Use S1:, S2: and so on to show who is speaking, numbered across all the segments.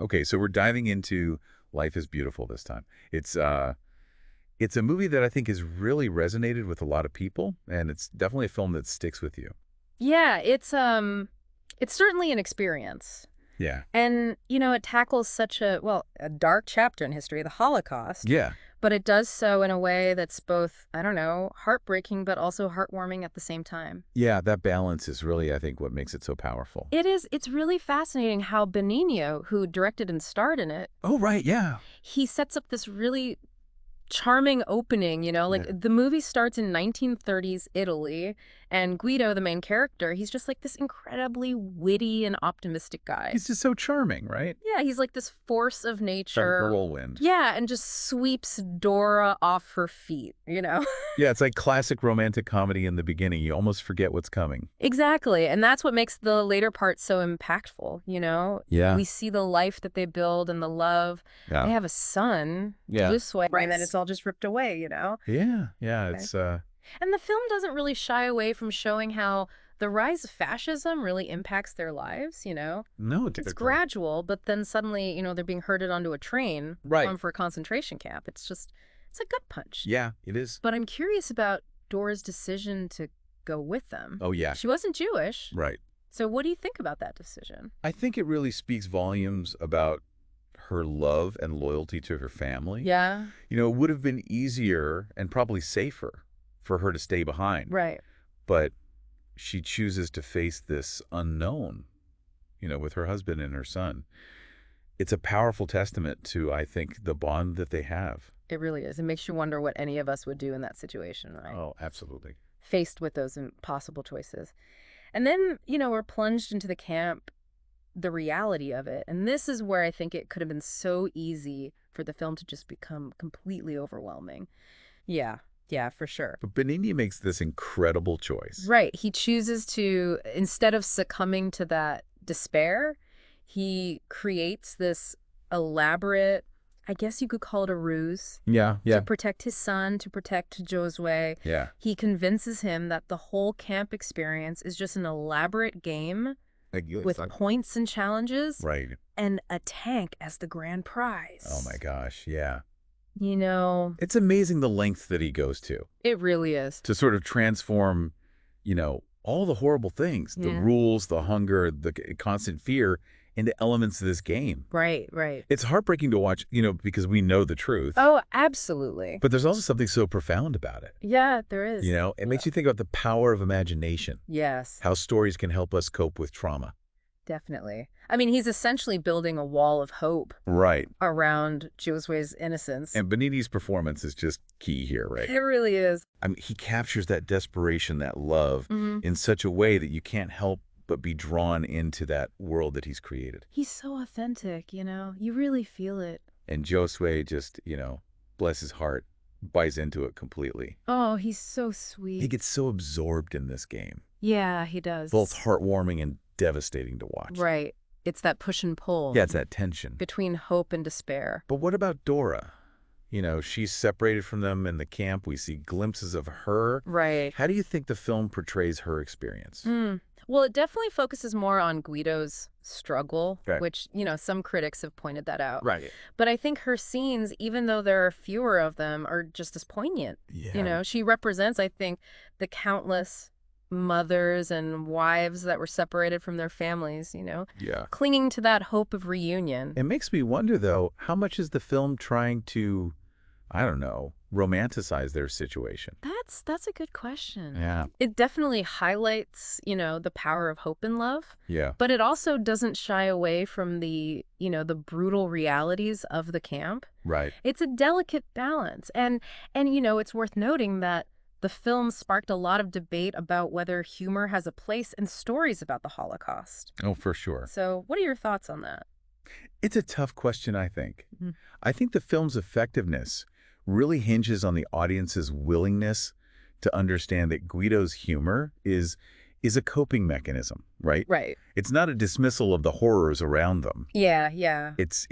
S1: Okay, so we're diving into Life is Beautiful this time. It's a movie that I think has really resonated with a lot of people, and it's definitely a film that sticks with you.
S2: Yeah, it's certainly an experience.
S1: Yeah.
S2: And, it tackles such a dark chapter in history, the Holocaust,
S1: Yeah.
S2: but it does so in a way that's both, I don't know, heartbreaking, but also heartwarming at the same time.
S1: Yeah, that balance is really, I think, what makes it so powerful.
S2: It's really fascinating how Benigno, who directed and starred in it,
S1: Oh, right, yeah.
S2: he sets up this really charming opening, like
S1: Yeah.
S2: the movie starts in 1930s Italy, and Guido, the main character, he's just like this incredibly witty and optimistic guy.
S1: He's just so charming, right?
S2: Yeah, he's like this force of
S1: Kind of a
S2: nature.
S1: whirlwind.
S2: Yeah, and just sweeps Dora off her feet.
S1: Yeah, it's like classic romantic comedy in the beginning. You almost forget what's coming.
S2: Exactly. And that's what makes the later part so impactful.
S1: Yeah.
S2: We see the life that they build and the love.
S1: Yeah.
S2: They have a son,
S1: Yeah.
S2: Giosué, and then it's all just ripped away.
S1: Yeah, yeah,
S2: Okay.
S1: it's
S2: And the film doesn't really shy away from showing how the rise of fascism really impacts their lives.
S1: no,
S2: It's
S1: typically.
S2: gradual, but then suddenly, they're being herded onto a train
S1: Right.
S2: for a concentration camp. It's a gut punch.
S1: Yeah, it is.
S2: But I'm curious about Dora's decision to go with them.
S1: Oh, yeah.
S2: She wasn't Jewish.
S1: Right.
S2: So what do you think about that decision?
S1: I think it really speaks volumes about her love and loyalty to her family.
S2: Yeah,
S1: It would have been easier and probably safer for her to stay behind.
S2: right.
S1: But she chooses to face this unknown, with her husband and her son. It's a powerful testament to, I think, the bond that they have.
S2: It really is. It makes you wonder what any of us would do in that situation, right?
S1: Oh, absolutely.
S2: Faced with those impossible choices. And then, we're plunged into the camp, the reality of it. And this is where I think it could have been so easy for the film to just become completely overwhelming. Yeah, for sure.
S1: But Benigni makes this incredible choice.
S2: Right. He chooses to, instead of succumbing to that despair, he creates this elaborate, I guess you could call it a ruse,
S1: Yeah,
S2: to protect his son, to protect Giosué.
S1: yeah.
S2: He convinces him that the whole camp experience is just an elaborate game with points and challenges
S1: Right.
S2: and a tank as the grand prize.
S1: Oh, my gosh, yeah.
S2: It
S1: It's amazing the lengths that he goes to
S2: really is.
S1: sort of transform, all the horrible things, the
S2: Yeah.
S1: rules, the hunger, the constant fear into elements of this game.
S2: Right, right.
S1: It's heartbreaking to watch, because we know the truth.
S2: Oh, absolutely.
S1: But there's also something so profound about it.
S2: Yeah, there is.
S1: It makes you think about the power of imagination,
S2: Yes,
S1: how stories can help us cope with trauma.
S2: definitely. I mean, he's essentially building a wall of hope
S1: Right.
S2: around Giosué's innocence.
S1: And Benini's performance is just key here, right?
S2: It really is.
S1: I mean, he captures that desperation, that love
S2: Hmm.
S1: in such a way that you can't help but be drawn into that world that he's created.
S2: He's so authentic. You really feel it.
S1: And Josue just, bless his heart, buys into it completely.
S2: Oh, he's so sweet.
S1: He gets so absorbed in this game.
S2: Yeah, he does.
S1: Both heartwarming and devastating to watch.
S2: Right. It's that push and pull.
S1: Yeah, it's that tension.
S2: Between hope and despair.
S1: But what about Dora? She's separated from them in the camp. We see glimpses of her.
S2: Right.
S1: How do you think the film portrays her experience?
S2: Well, it definitely focuses more on Guido's struggle,
S1: Okay.
S2: which, some critics have pointed that out.
S1: Right.
S2: But I think her scenes, even though there are fewer of them, are just as poignant.
S1: Yeah.
S2: She represents, I think, the countless mothers and wives that were separated from their families,
S1: Yeah.
S2: clinging to that hope of reunion.
S1: It makes me wonder, though, how much is the film trying to, I don't know, romanticize their situation?
S2: That's a good question.
S1: Yeah.
S2: It definitely highlights, the power of hope and love,
S1: Yeah.
S2: but it also doesn't shy away from the brutal realities of the camp.
S1: Right.
S2: It's a delicate balance. And it's worth noting that the film sparked a lot of debate about whether humor has a place in stories about the Holocaust.
S1: Oh, for sure.
S2: So what are your thoughts on that?
S1: It's a tough question, I think.
S2: Mhm.
S1: I think the film's effectiveness really hinges on the audience's willingness to understand that Guido's humor is a coping mechanism, right?
S2: Right.
S1: It's not a dismissal of the horrors around them.
S2: Yeah.
S1: It's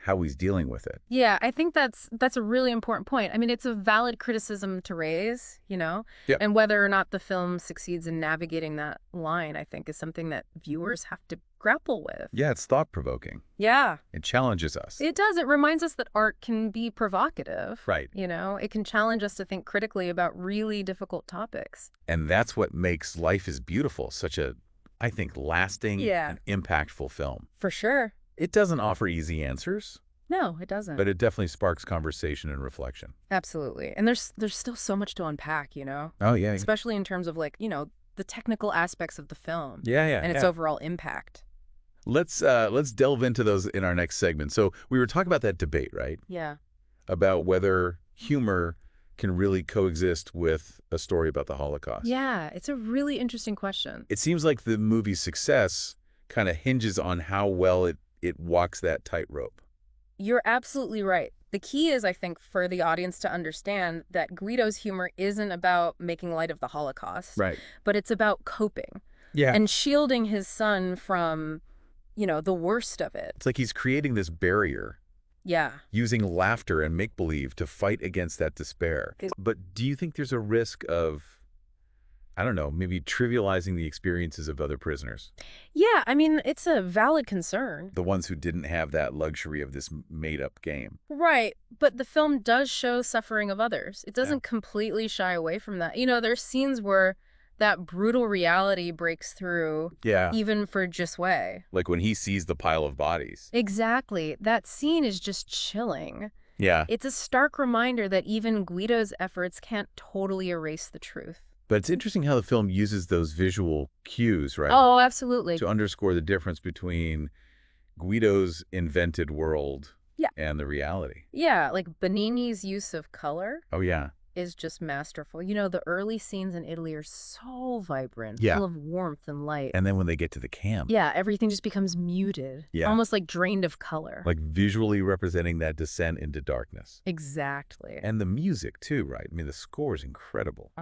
S1: how he's dealing with it.
S2: Yeah, I think that's a really important point. I mean, it's a valid criticism to raise,
S1: Yep.
S2: and whether or not the film succeeds in navigating that line, I think, is something that viewers have to grapple with.
S1: Yeah, it's thought-provoking.
S2: Yeah,
S1: It challenges us.
S2: it does. It reminds us that art can be provocative.
S1: Right.
S2: It can challenge us to think critically about really difficult topics.
S1: And that's what makes Life is Beautiful such a, I think, lasting
S2: Yeah.
S1: and impactful film.
S2: For sure.
S1: It doesn't offer easy answers,
S2: No, it doesn't.
S1: but it definitely sparks conversation and reflection.
S2: Absolutely. And there's still so much to unpack.
S1: Oh, yeah.
S2: Especially in terms of the technical aspects of the film
S1: Yeah.
S2: and its overall impact.
S1: Let's delve into those in our next segment. So we were talking about that debate, right?
S2: Yeah.
S1: About whether humor can really coexist with a story about the Holocaust.
S2: Yeah, it's a really interesting question.
S1: It seems like the movie's success kind of hinges on how well it walks that tightrope.
S2: You're absolutely right. The key is, I think, for the audience to understand that Guido's humor isn't about making light of the Holocaust,
S1: Right.
S2: but it's about coping
S1: Yeah.
S2: and shielding his son from, the worst of it.
S1: It's like he's creating this barrier,
S2: Yeah.
S1: using laughter and make-believe to fight against that despair. But do you think there's a risk of, I don't know, maybe trivializing the experiences of other prisoners?
S2: Yeah, I mean, it's a valid concern.
S1: The ones who didn't have that luxury of this made-up game.
S2: Right, but the film does show suffering of others. It doesn't completely shy away from that. There's scenes where that brutal reality breaks through,
S1: Yeah.
S2: even for Giosué.
S1: Like when he sees the pile of bodies.
S2: Exactly. That scene is just chilling.
S1: Yeah.
S2: It's a stark reminder that even Guido's efforts can't totally erase the truth.
S1: But it's interesting how the film uses those visual cues, right?
S2: Oh, absolutely.
S1: To underscore the difference between Guido's invented world and the reality.
S2: Yeah, like Benigni's use of color
S1: Oh, yeah.
S2: is just masterful. The early scenes in Italy are so vibrant,
S1: Yeah.
S2: full of warmth and light.
S1: And then when they get to the camp.
S2: Yeah, everything just becomes muted.
S1: Yeah.
S2: Almost like drained of color.
S1: Like visually representing that descent into darkness.
S2: Exactly.
S1: And the music, too, right? I mean, the score is incredible.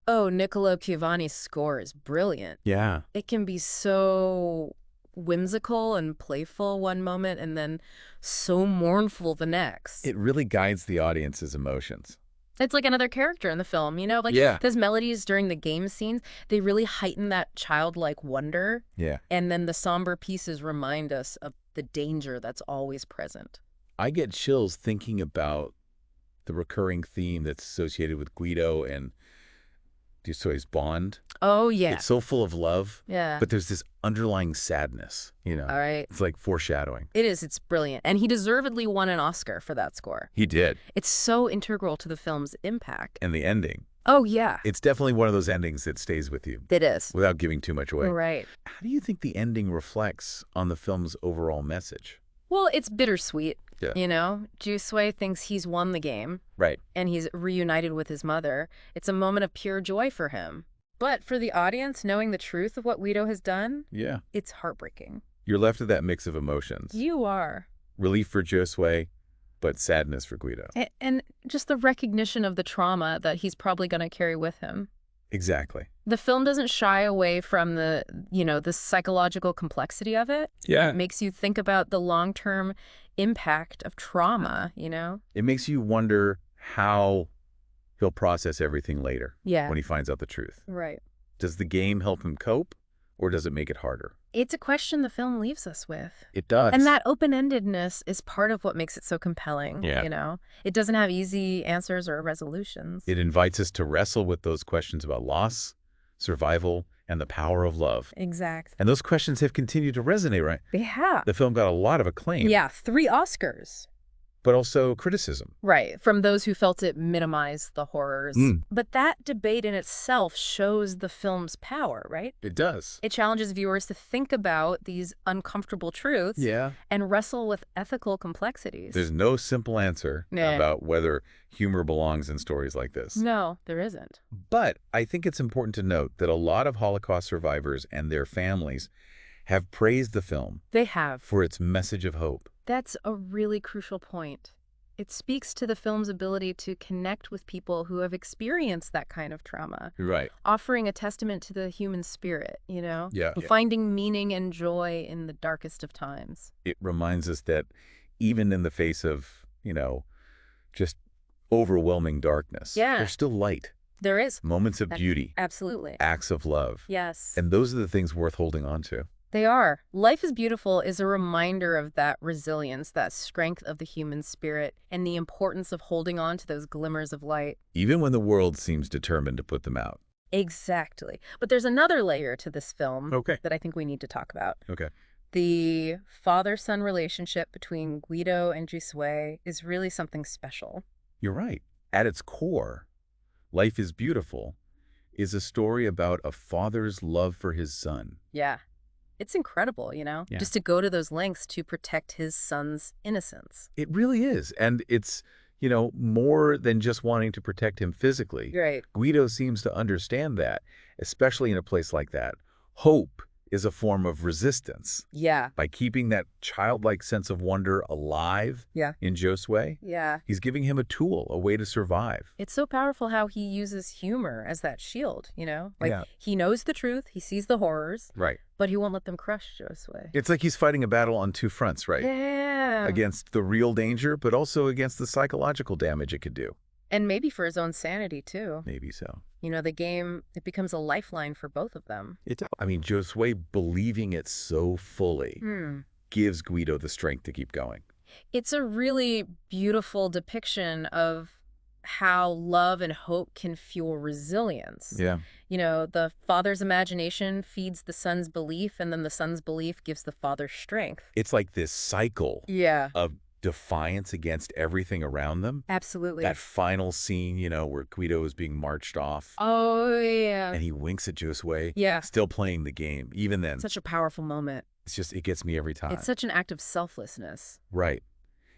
S2: Oh, Niccolo Piovani's score is brilliant.
S1: Yeah.
S2: It can be so whimsical and playful one moment and then so mournful the next.
S1: It really guides the audience's emotions.
S2: It's like another character in the film,
S1: Yeah.
S2: those melodies during the game scenes, they really heighten that childlike wonder.
S1: Yeah.
S2: And then the somber pieces remind us of the danger that's always present.
S1: I get chills thinking about the recurring theme that's associated with Guido and Giosué's bond.
S2: Oh, yeah.
S1: It's so full of love,
S2: Yeah.
S1: but there's this underlying sadness,
S2: All right.
S1: It's like foreshadowing.
S2: It is. It's brilliant. And he deservedly won an Oscar for that score.
S1: He did.
S2: It's so integral to the film's impact.
S1: And the ending.
S2: Oh, yeah.
S1: It's definitely one of those endings that stays with you
S2: It is.
S1: without giving too much away.
S2: Right.
S1: How do you think the ending reflects on the film's overall message?
S2: Well, it's bittersweet.
S1: Yeah.
S2: Giosué thinks he's won the game
S1: Right.
S2: and he's reunited with his mother. It's a moment of pure joy for him. But for the audience, knowing the truth of what Guido has done,
S1: Yeah.
S2: it's heartbreaking.
S1: You're left with that mix of emotions.
S2: You are.
S1: Relief for Giosué, but sadness for Guido.
S2: And just the recognition of the trauma that he's probably going to carry with him.
S1: Exactly.
S2: The film doesn't shy away from the psychological complexity of it.
S1: Yeah.
S2: It makes you think about the long-term impact of trauma,
S1: It makes you wonder how he'll process everything later
S2: Yeah.
S1: when he finds out the truth.
S2: Right.
S1: Does the game help him cope, or does it make it harder?
S2: It's a question the film leaves us with.
S1: It does.
S2: And that open-endedness is part of what makes it so compelling,
S1: Yeah.
S2: It doesn't have easy answers or resolutions.
S1: It invites us to wrestle with those questions about loss, survival, and the power of love.
S2: Exactly.
S1: And those questions have continued to resonate, right?
S2: They have.
S1: The film got a lot of acclaim.
S2: Yeah, 3 Oscars.
S1: But also criticism.
S2: Right, from those who felt it minimized the horrors. But that debate in itself shows the film's power, right?
S1: It does.
S2: It challenges viewers to think about these uncomfortable truths
S1: Yeah.
S2: and wrestle with ethical complexities.
S1: There's no simple answer
S2: Nah.
S1: about whether humor belongs in stories like this.
S2: No, there isn't.
S1: But I think it's important to note that a lot of Holocaust survivors and their families have praised the film
S2: They have.
S1: for its message of hope.
S2: That's a really crucial point. It speaks to the film's ability to connect with people who have experienced that kind of trauma,
S1: Right.
S2: offering a testament to the human spirit,
S1: Yeah.
S2: Finding meaning and joy in the darkest of times.
S1: It reminds us that even in the face of, just overwhelming darkness.
S2: Yeah.
S1: There's still light,
S2: There is.
S1: moments of beauty,
S2: Absolutely.
S1: acts of love.
S2: Yes.
S1: And those are the things worth holding on to.
S2: They are. Life is Beautiful is a reminder of that resilience, that strength of the human spirit, and the importance of holding on to those glimmers of light.
S1: Even when the world seems determined to put them out.
S2: Exactly. But there's another layer to this film
S1: Okay.
S2: that I think we need to talk about.
S1: Okay.
S2: The father-son relationship between Guido and Giosué is really something special.
S1: You're right. At its core, Life is Beautiful is a story about a father's love for his son.
S2: Yeah. It's incredible,
S1: Yeah.
S2: just to go to those lengths to protect his son's innocence.
S1: It really is. And it's, more than just wanting to protect him physically.
S2: Right.
S1: Guido seems to understand that, especially in a place like that. Hope is a form of resistance.
S2: Yeah.
S1: By keeping that childlike sense of wonder alive
S2: Yeah.
S1: in Giosué,
S2: Yeah.
S1: he's giving him a tool, a way to survive.
S2: It's so powerful how he uses humor as that shield,
S1: Yeah.
S2: He knows the truth, he sees the horrors,
S1: Right.
S2: but he won't let them crush Giosué.
S1: It's like he's fighting a battle on two fronts, right?
S2: Yeah.
S1: Against the real danger, but also against the psychological damage it could do.
S2: And maybe for his own sanity, too.
S1: Maybe so.
S2: The game, it becomes a lifeline for both of them.
S1: I mean, Giosué believing it so fully gives Guido the strength to keep going.
S2: It's a really beautiful depiction of how love and hope can fuel resilience.
S1: Yeah.
S2: The father's imagination feeds the son's belief, and then the son's belief gives the father strength.
S1: It's like this cycle
S2: Yeah.
S1: of defiance against everything around them.
S2: Absolutely.
S1: That final scene, where Guido is being marched off
S2: Oh, yeah.
S1: and he winks at Giosué,
S2: Yeah.
S1: still playing the game. Even then,
S2: Such a powerful moment.
S1: it gets me every time.
S2: It's such an act of selflessness.
S1: Right.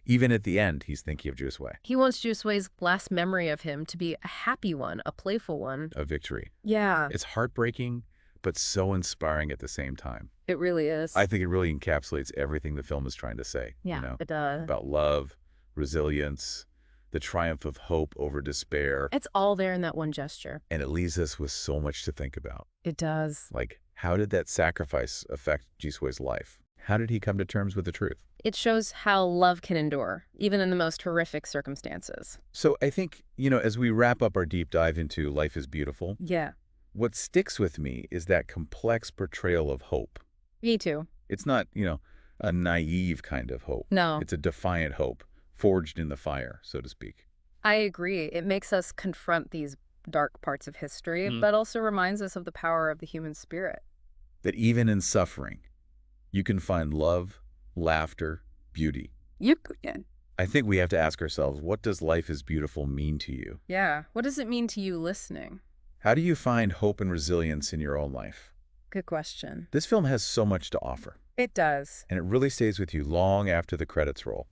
S1: Even at the end, he's thinking of Giosué,
S2: He wants Giosué's last memory of him to be a happy one, a playful one.
S1: a victory.
S2: Yeah.
S1: It's heartbreaking, but so inspiring at the same time.
S2: It really is.
S1: I think it really encapsulates everything the film is trying to say.
S2: Yeah, it does.
S1: About love, resilience, the triumph of hope over despair.
S2: It's all there in that one gesture.
S1: And it leaves us with so much to think about.
S2: It does.
S1: Like, how did that sacrifice affect Giosué's life? How did he come to terms with the truth?
S2: It shows how love can endure, even in the most horrific circumstances.
S1: So I think, as we wrap up our deep dive into Life is Beautiful,
S2: Yeah.
S1: what sticks with me is that complex portrayal of hope.
S2: Me too.
S1: It's not, a naive kind of hope.
S2: No.
S1: It's a defiant hope, forged in the fire, so to speak.
S2: I agree. It makes us confront these dark parts of history, but also reminds us of the power of the human spirit.
S1: That even in suffering, you can find love, laughter, beauty. I think we have to ask ourselves, what does Life is Beautiful mean to you?
S2: Yeah. What does it mean to you listening?
S1: How do you find hope and resilience in your own life?
S2: Good question.
S1: This film has so much to offer,
S2: It does.
S1: and it really stays with you long after the credits roll.